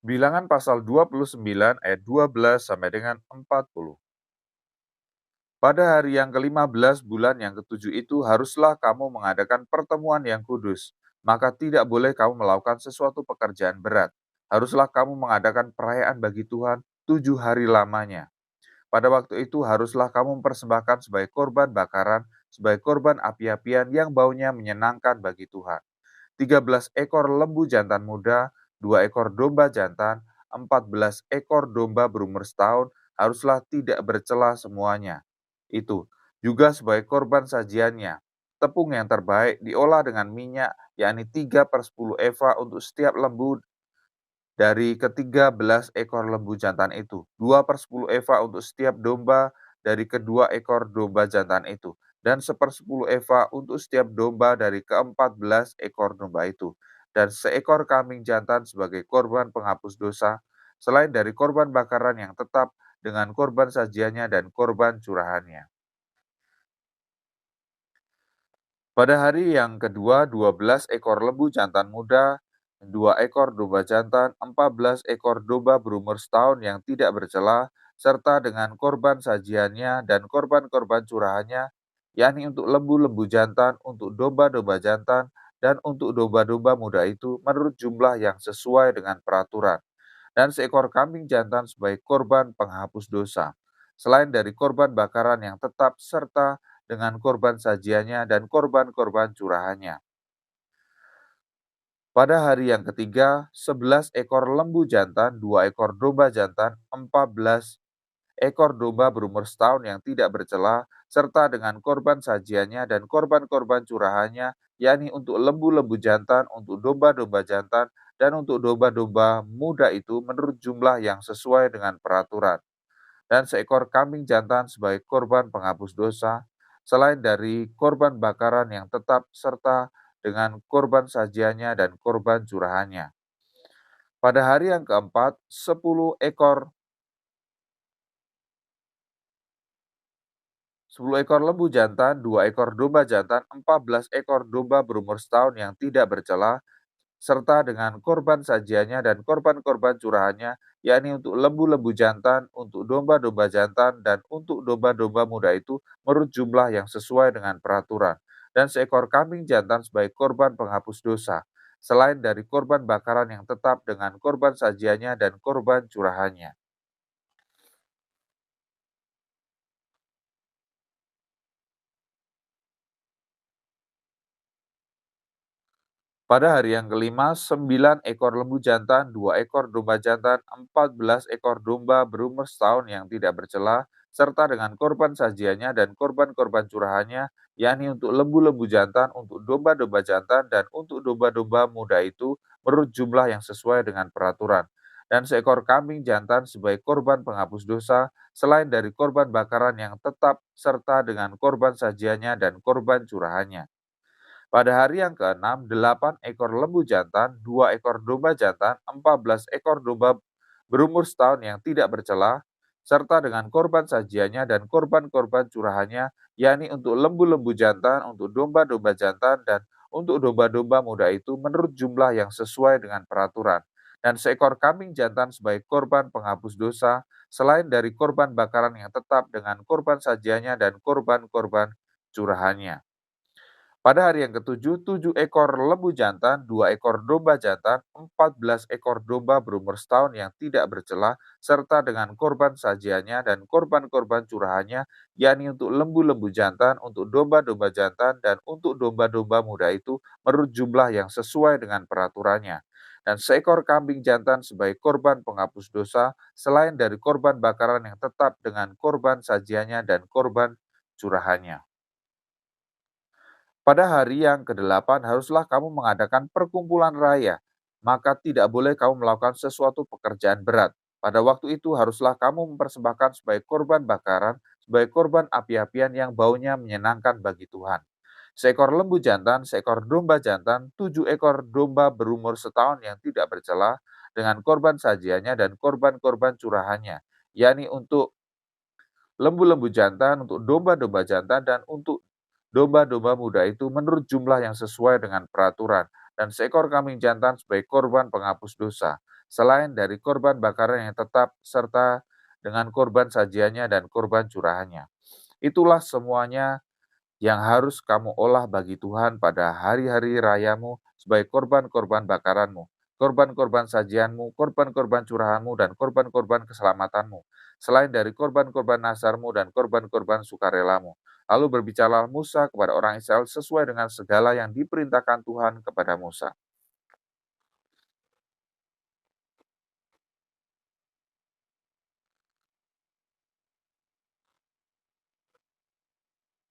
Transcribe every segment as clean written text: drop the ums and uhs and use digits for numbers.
Bilangan pasal 29 ayat 12 sampai dengan 40. Pada hari yang ke-15 bulan yang ketujuh itu haruslah kamu mengadakan pertemuan yang kudus, maka tidak boleh kamu melakukan sesuatu pekerjaan berat. Haruslah kamu mengadakan perayaan bagi Tuhan 7 hari lamanya. Pada waktu itu haruslah kamu mempersembahkan sebagai korban bakaran, sebagai korban api-apian yang baunya menyenangkan bagi Tuhan. 13 ekor lembu jantan muda, 2 ekor domba jantan, 14 ekor domba berumur setahun, haruslah tidak bercela semuanya. Itu juga sebagai korban sajiannya. Tepung yang terbaik diolah dengan minyak, yakni 3/10 eva untuk setiap lembu dari ke-13 ekor lembu jantan itu, 2/10 eva untuk setiap domba dari kedua ekor domba jantan itu, dan 1/10 eva untuk setiap domba dari ke-14 ekor domba itu, dan seekor kambing jantan sebagai korban penghapus dosa, selain dari korban bakaran yang tetap dengan korban sajiannya dan korban curahannya. Pada hari yang kedua, 12 ekor lembu jantan muda, 2 ekor domba jantan, 14 ekor domba berumur setahun yang tidak bercela, serta dengan korban sajiannya dan korban-korban curahannya, yakni untuk lembu-lembu jantan, untuk domba-domba jantan, dan untuk domba-domba muda itu menurut jumlah yang sesuai dengan peraturan, dan seekor kambing jantan sebagai korban penghapus dosa, selain dari korban bakaran yang tetap serta dengan korban sajiannya dan korban-korban curahannya. Pada hari yang ketiga, 11 ekor lembu jantan, 2 ekor domba jantan, 14 ekor domba berumur setahun yang tidak bercela, serta dengan korban sajiannya dan korban-korban curahannya, yakni untuk lembu-lembu jantan, untuk domba-domba jantan, dan untuk domba-domba muda itu menurut jumlah yang sesuai dengan peraturan, dan seekor kambing jantan sebagai korban penghapus dosa, selain dari korban bakaran yang tetap serta dengan korban sajiannya dan korban curahannya. Pada hari yang keempat, 10 ekor lembu jantan, 2 ekor domba jantan, 14 ekor domba berumur setahun yang tidak bercela, serta dengan korban sajiannya dan korban-korban curahannya, yakni untuk lembu-lembu jantan, untuk domba-domba jantan, dan untuk domba-domba muda itu menurut jumlah yang sesuai dengan peraturan, dan seekor kambing jantan sebagai korban penghapus dosa, selain dari korban bakaran yang tetap dengan korban sajiannya dan korban curahannya. Pada hari yang kelima, 9 ekor lembu jantan, 2 ekor domba jantan, 14 ekor domba berumur setahun yang tidak bercela, serta dengan korban sajiannya dan korban-korban curahannya, yakni untuk lembu-lembu jantan, untuk domba-domba jantan, dan untuk domba-domba muda itu menurut jumlah yang sesuai dengan peraturan. Dan seekor kambing jantan sebagai korban penghapus dosa, selain dari korban bakaran yang tetap, serta dengan korban sajiannya dan korban curahannya. Pada hari yang keenam, 8 ekor lembu jantan, 2 ekor domba jantan, 14 ekor domba berumur setahun yang tidak bercela, serta dengan korban sajiannya dan korban-korban curahannya, yakni untuk lembu-lembu jantan, untuk domba-domba jantan, dan untuk domba-domba muda itu menurut jumlah yang sesuai dengan peraturan. Dan seekor kambing jantan sebagai korban penghapus dosa, selain dari korban bakaran yang tetap dengan korban sajiannya dan korban-korban curahannya. Pada hari yang ketujuh, 7 ekor lembu jantan, 2 ekor domba jantan, 14 ekor domba berumur setahun yang tidak bercela, serta dengan korban sajiannya dan korban-korban curahannya, yakni untuk lembu-lembu jantan, untuk domba-domba jantan, dan untuk domba-domba muda itu menurut jumlah yang sesuai dengan peraturannya. Dan seekor kambing jantan sebagai korban penghapus dosa, selain dari korban bakaran yang tetap dengan korban sajiannya dan korban curahannya. Pada hari yang kedelapan haruslah kamu mengadakan perkumpulan raya, maka tidak boleh kamu melakukan sesuatu pekerjaan berat. Pada waktu itu haruslah kamu mempersembahkan sebagai korban bakaran, sebagai korban api-apian yang baunya menyenangkan bagi Tuhan. Seekor lembu jantan, seekor domba jantan, 7 ekor domba berumur setahun yang tidak bercela, dengan korban sajiannya dan korban-korban curahannya, yakni untuk lembu-lembu jantan, untuk domba-domba jantan, dan untuk domba-domba muda itu menurut jumlah yang sesuai dengan peraturan, dan seekor kambing jantan sebagai korban penghapus dosa, selain dari korban bakaran yang tetap serta dengan korban sajiannya dan korban curahannya. Itulah semuanya yang harus kamu olah bagi Tuhan pada hari-hari rayamu sebagai korban-korban bakaranmu, korban-korban sajianmu, korban-korban curahanmu, dan korban-korban keselamatanmu, selain dari korban-korban nasarmu dan korban-korban sukarelamu. Lalu berbicaralah Musa kepada orang Israel sesuai dengan segala yang diperintahkan Tuhan kepada Musa.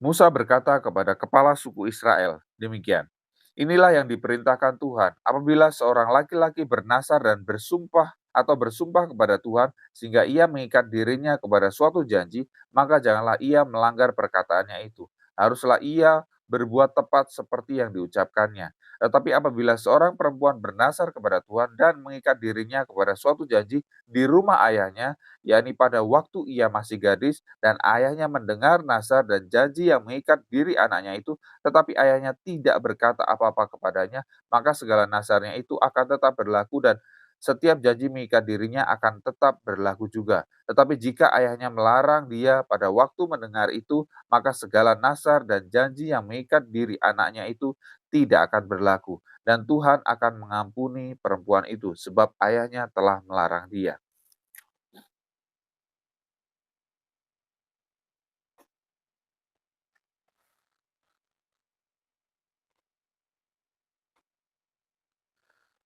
Musa berkata kepada kepala suku Israel, demikian, inilah yang diperintahkan Tuhan, apabila seorang laki-laki bernasar dan bersumpah atau bersumpah kepada Tuhan, sehingga ia mengikat dirinya kepada suatu janji, maka janganlah ia melanggar perkataannya itu. Haruslah ia berbuat tepat seperti yang diucapkannya. Tetapi apabila seorang perempuan bernasar kepada Tuhan dan mengikat dirinya kepada suatu janji di rumah ayahnya, yakni pada waktu ia masih gadis, dan ayahnya mendengar nasar dan janji yang mengikat diri anaknya itu, tetapi ayahnya tidak berkata apa-apa kepadanya, maka segala nasarnya itu akan tetap berlaku dan setiap janji mengikat dirinya akan tetap berlaku juga. Tetapi jika ayahnya melarang dia pada waktu mendengar itu, maka segala nasar dan janji yang mengikat diri anaknya itu tidak akan berlaku. Dan Tuhan akan mengampuni perempuan itu sebab ayahnya telah melarang dia.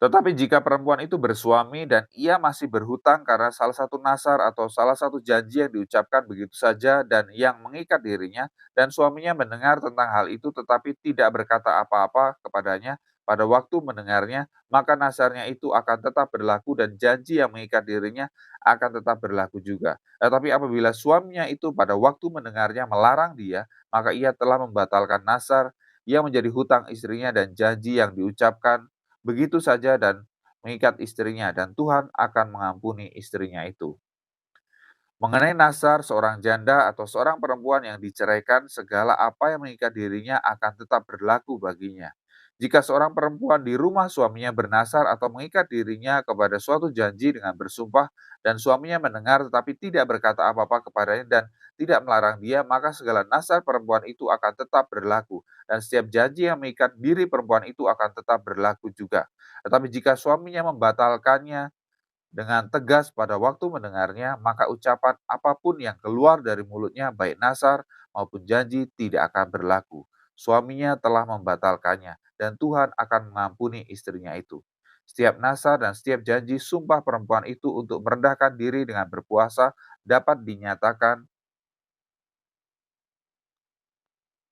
Tetapi jika perempuan itu bersuami dan ia masih berhutang karena salah satu nasar atau salah satu janji yang diucapkan begitu saja dan yang mengikat dirinya, dan suaminya mendengar tentang hal itu tetapi tidak berkata apa-apa kepadanya pada waktu mendengarnya, maka nasarnya itu akan tetap berlaku dan janji yang mengikat dirinya akan tetap berlaku juga. Tetapi apabila suaminya itu pada waktu mendengarnya melarang dia, maka ia telah membatalkan nasar yang menjadi hutang istrinya dan janji yang diucapkan begitu saja dan mengikat istrinya, dan Tuhan akan mengampuni istrinya itu. Mengenai nasar seorang janda atau seorang perempuan yang diceraikan, segala apa yang mengikat dirinya akan tetap berlaku baginya. Jika seorang perempuan di rumah suaminya bernasar atau mengikat dirinya kepada suatu janji dengan bersumpah, dan suaminya mendengar tetapi tidak berkata apa-apa kepadanya dan tidak melarang dia, maka segala nasar perempuan itu akan tetap berlaku, dan setiap janji yang mengikat diri perempuan itu akan tetap berlaku juga. Tetapi jika suaminya membatalkannya dengan tegas pada waktu mendengarnya, maka ucapan apapun yang keluar dari mulutnya, baik nasar maupun janji, tidak akan berlaku. Suaminya telah membatalkannya, dan Tuhan akan mengampuni istrinya itu. Setiap nasar dan setiap janji sumpah perempuan itu untuk merendahkan diri dengan berpuasa dapat dinyatakan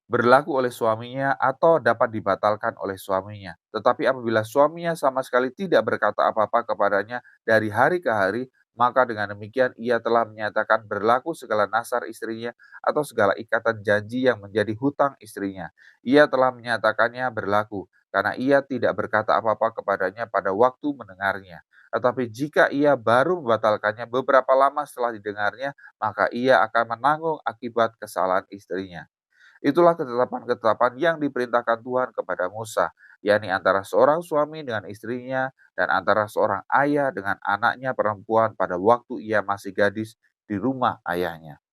berlaku oleh suaminya atau dapat dibatalkan oleh suaminya. Tetapi apabila suaminya sama sekali tidak berkata apa-apa kepadanya dari hari ke hari, maka dengan demikian ia telah menyatakan berlaku segala nasar istrinya atau segala ikatan janji yang menjadi hutang istrinya. Ia telah menyatakannya berlaku karena ia tidak berkata apa-apa kepadanya pada waktu mendengarnya. Tetapi jika ia baru membatalkannya beberapa lama setelah didengarnya, maka ia akan menanggung akibat kesalahan istrinya. Itulah ketetapan-ketetapan yang diperintahkan Tuhan kepada Musa, yakni antara seorang suami dengan istrinya dan antara seorang ayah dengan anaknya perempuan pada waktu ia masih gadis di rumah ayahnya.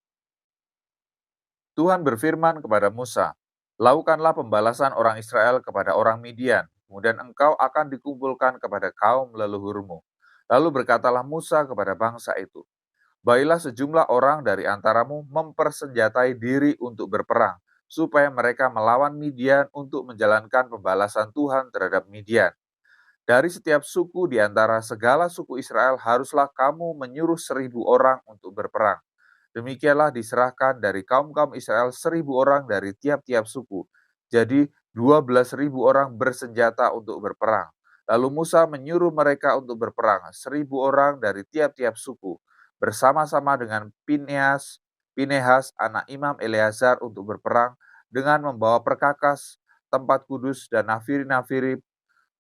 Tuhan berfirman kepada Musa, "Lakukanlah pembalasan orang Israel kepada orang Midian, kemudian engkau akan dikumpulkan kepada kaum leluhurmu." Lalu berkatalah Musa kepada bangsa itu, "Baiklah sejumlah orang dari antaramu mempersenjatai diri untuk berperang, supaya mereka melawan Midian untuk menjalankan pembalasan Tuhan terhadap Midian. Dari setiap suku di antara segala suku Israel haruslah kamu menyuruh 1.000 orang untuk berperang. Demikianlah diserahkan dari kaum-kaum Israel 1.000 orang dari tiap-tiap suku. Jadi 12.000 orang bersenjata untuk berperang. Lalu Musa menyuruh mereka untuk berperang, 1.000 orang dari tiap-tiap suku, bersama-sama dengan Pinehas anak Imam Eleazar untuk berperang, dengan membawa perkakas, tempat kudus, dan nafiri-nafiri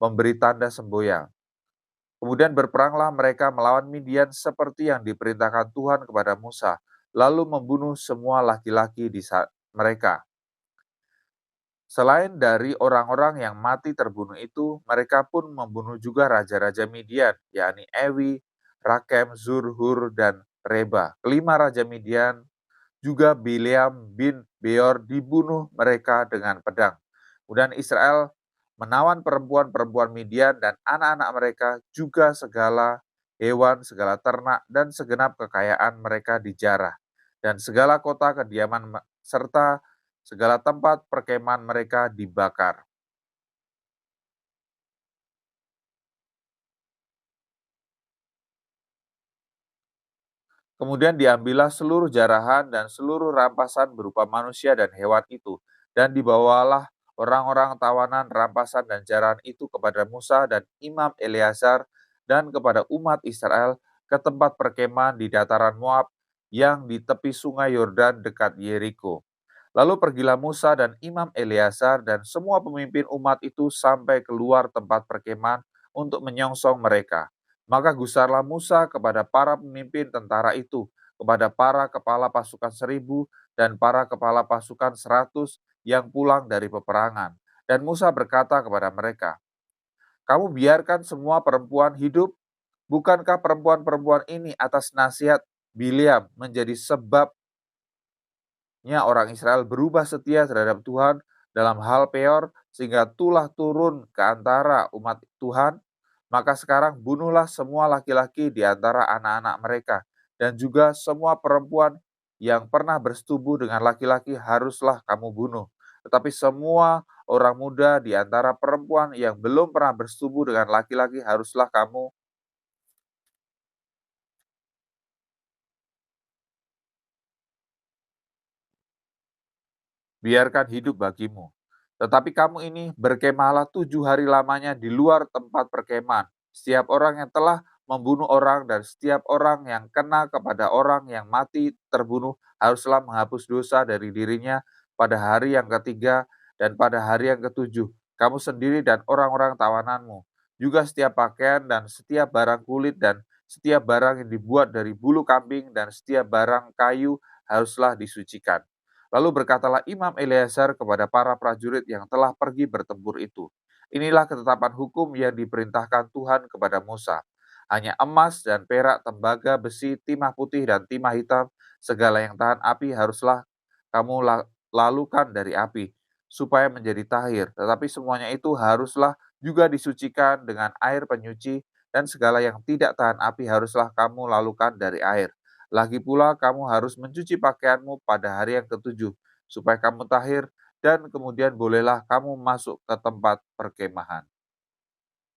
memberi tanda semboyan. Kemudian berperanglah mereka melawan Midian seperti yang diperintahkan Tuhan kepada Musa, lalu membunuh semua laki-laki di mereka. Selain dari orang-orang yang mati terbunuh itu, mereka pun membunuh juga raja-raja Midian, yakni Ewi, Rakem, Zur, Hur, dan Reba. Kelima raja Midian juga Bileam bin Beor dibunuh mereka dengan pedang. Kemudian Israel menawan perempuan-perempuan Midian dan anak-anak mereka, juga segala hewan, segala ternak, dan segenap kekayaan mereka dijarah. Dan segala kota kediaman serta segala tempat perkemahan mereka dibakar. Kemudian diambillah seluruh jarahan dan seluruh rampasan berupa manusia dan hewan itu, dan dibawalah orang-orang tawanan rampasan dan jarahan itu kepada Musa dan Imam Eleazar dan kepada umat Israel ke tempat perkemahan di dataran Moab yang di tepi sungai Yordan dekat Yeriko. Lalu pergilah Musa dan Imam Eleazar dan semua pemimpin umat itu sampai keluar tempat perkemahan untuk menyongsong mereka. Maka gusarlah Musa kepada para pemimpin tentara itu, kepada para kepala pasukan 1.000 dan para kepala pasukan 100 yang pulang dari peperangan. Dan Musa berkata kepada mereka, "Kamu biarkan semua perempuan hidup? Bukankah perempuan-perempuan ini atas nasihat Bileam menjadi sebab orang Israel berubah setia terhadap Tuhan dalam hal peor sehingga tulah turun ke antara umat Tuhan, maka sekarang bunuhlah semua laki-laki di antara anak-anak mereka dan juga semua perempuan yang pernah bersetubuh dengan laki-laki haruslah kamu bunuh. Tetapi semua orang muda di antara perempuan yang belum pernah bersetubuh dengan laki-laki haruslah kamu biarkan hidup bagimu. Tetapi kamu ini berkemahlah 7 hari lamanya di luar tempat perkemahan. Setiap orang yang telah membunuh orang dan setiap orang yang kena kepada orang yang mati terbunuh haruslah menghapus dosa dari dirinya pada hari yang ketiga dan pada hari yang ketujuh. Kamu sendiri dan orang-orang tawananmu. Juga setiap pakaian dan setiap barang kulit dan setiap barang yang dibuat dari bulu kambing dan setiap barang kayu haruslah disucikan. Lalu berkatalah Imam Eleazar kepada para prajurit yang telah pergi bertempur itu, "Inilah ketetapan hukum yang diperintahkan Tuhan kepada Musa. Hanya emas dan perak, tembaga, besi, timah putih dan timah hitam, segala yang tahan api haruslah kamu lalukan dari api, supaya menjadi tahir. Tetapi semuanya itu haruslah juga disucikan dengan air penyuci, dan segala yang tidak tahan api haruslah kamu lalukan dari air. Lagi pula kamu harus mencuci pakaianmu pada hari yang ketujuh, supaya kamu tahir, dan kemudian bolehlah kamu masuk ke tempat perkemahan."